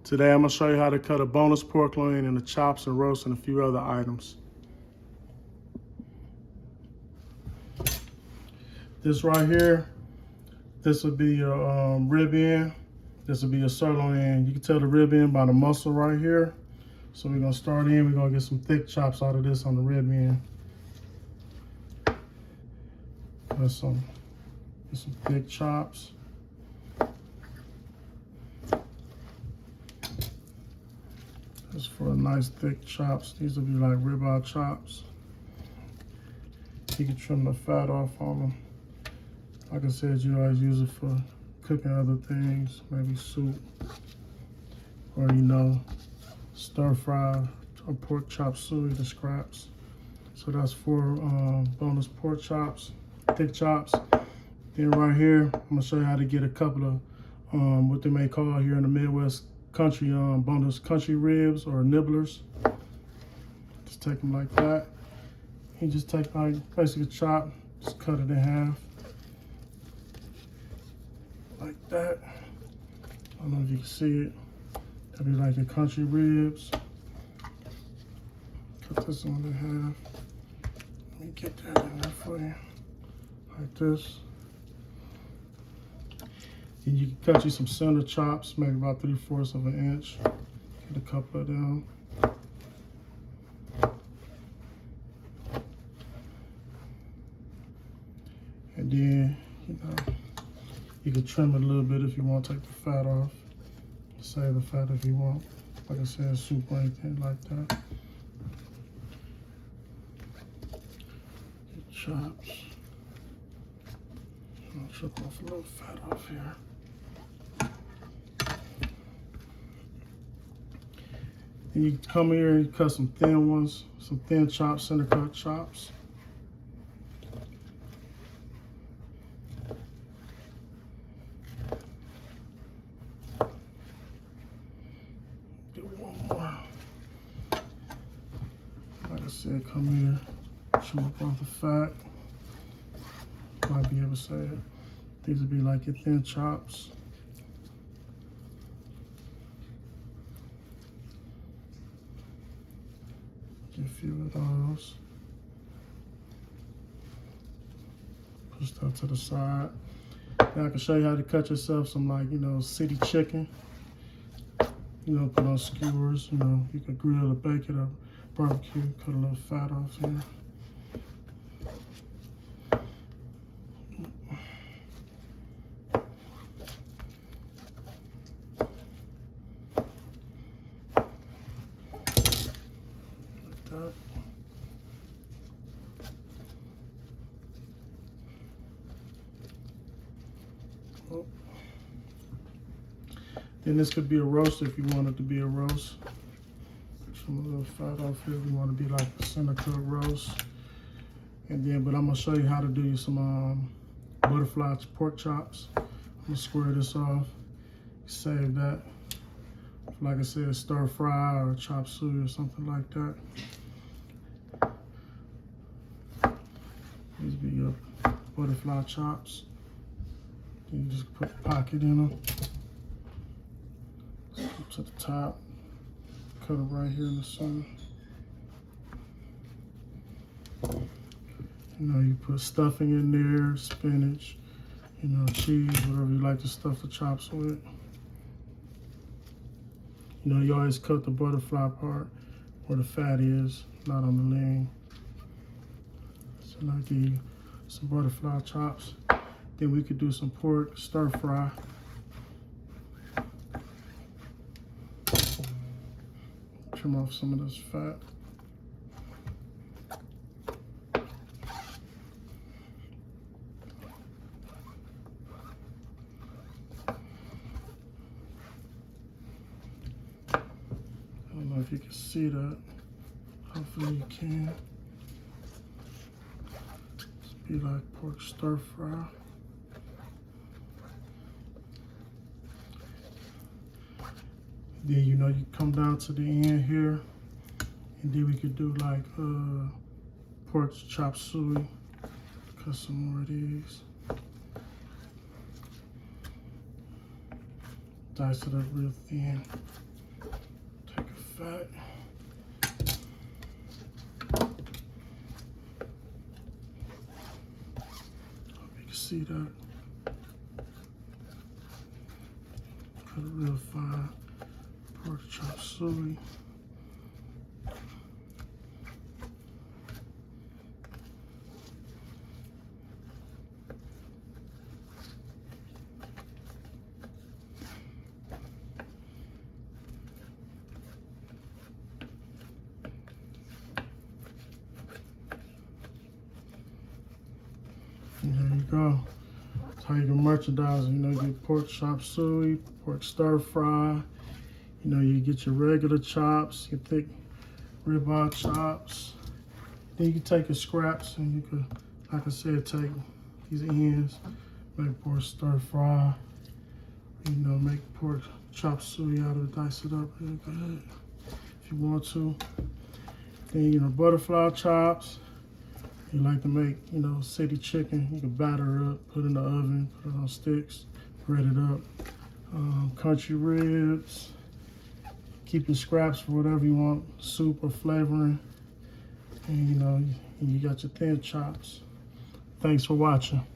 Today I'm going to show you how to cut a boneless pork loin into chops and roast and a few other items. This right here, this will be your rib end. This will be your sirloin end. You can tell the rib end by the muscle right here. So we're going to start in. We're going to get some thick chops out of this on the rib end. Get some thick chops. Just for a nice thick chops. These will be like ribeye chops. You can trim the fat off on them. Like I said, you always use it for cooking other things, maybe soup, or stir fry or pork chop suey, the scraps. So that's 4 boneless pork chops, thick chops. Then right here, I'm gonna show you how to get a couple of what they may call here in the Midwest country, boneless country ribs or nibblers. Just take them like that. You just take like basically a chop, just cut it in half. Like that. I don't know if you can see it. That'd be like the country ribs. Cut this one in half. Let me get that in there for you. Like this. And you can cut you some center chops, maybe about 3/4 of an inch. Get a couple of them. And then, you can trim it a little bit if you want to take the fat off. Save the fat if you want. Like I said, soup or anything like that. Get chops. I'll chop off a little fat off here. And you come here and cut some thin ones, some thin chops, center cut chops. Get one more. Like I said, come here, trim up off the fat. Might be able to say it. These would be like your thin chops. Get a few of those. Push that to the side. Now I can show you how to cut yourself some city chicken. Put on skewers. You could grill or bake it or barbecue. Cut a little fat off here. That. Oh. Then this could be a roast if you want it to be a roast. Trim a little fat off here. We want to be like a center cut roast. And then, but I'm gonna show you how to do some butterfly pork chops. I'm gonna square this off. Save that. Like I said, stir fry or chop suey or something like that. These be your butterfly chops. You just put a pocket in them. Up to the top. Cut it right here in the center. You put stuffing in there, spinach, cheese, whatever you like to stuff the chops with. You always cut the butterfly part where the fat is, not on the leg. So I'll give you some butterfly chops. Then we could do some pork stir fry. Trim off some of this fat. I don't know if you can see that. Hopefully you can. It's be like pork stir fry. Then you come down to the end here, and then we could do like pork chop suey. Cut some more of these. Dice it up real thin. fat. Hope you can see that. Got a real fine pork chop suey. And there you go. That's how you can merchandise. You know, you get pork chop suey, pork stir fry. You know, you get your regular chops, your thick ribeye chops. Then you can take your scraps and you could, like I said, take these ends, make pork stir fry. You know, make pork chop suey out of it, dice it up real good if you want to. Then, you know, butterfly chops. You like to make, you know, city chicken, you can batter it up, put it in the oven, put it on sticks, bread it up. Country ribs, keep your scraps for whatever you want, soup or flavoring. And you know, you got your thin chops. Thanks for watching.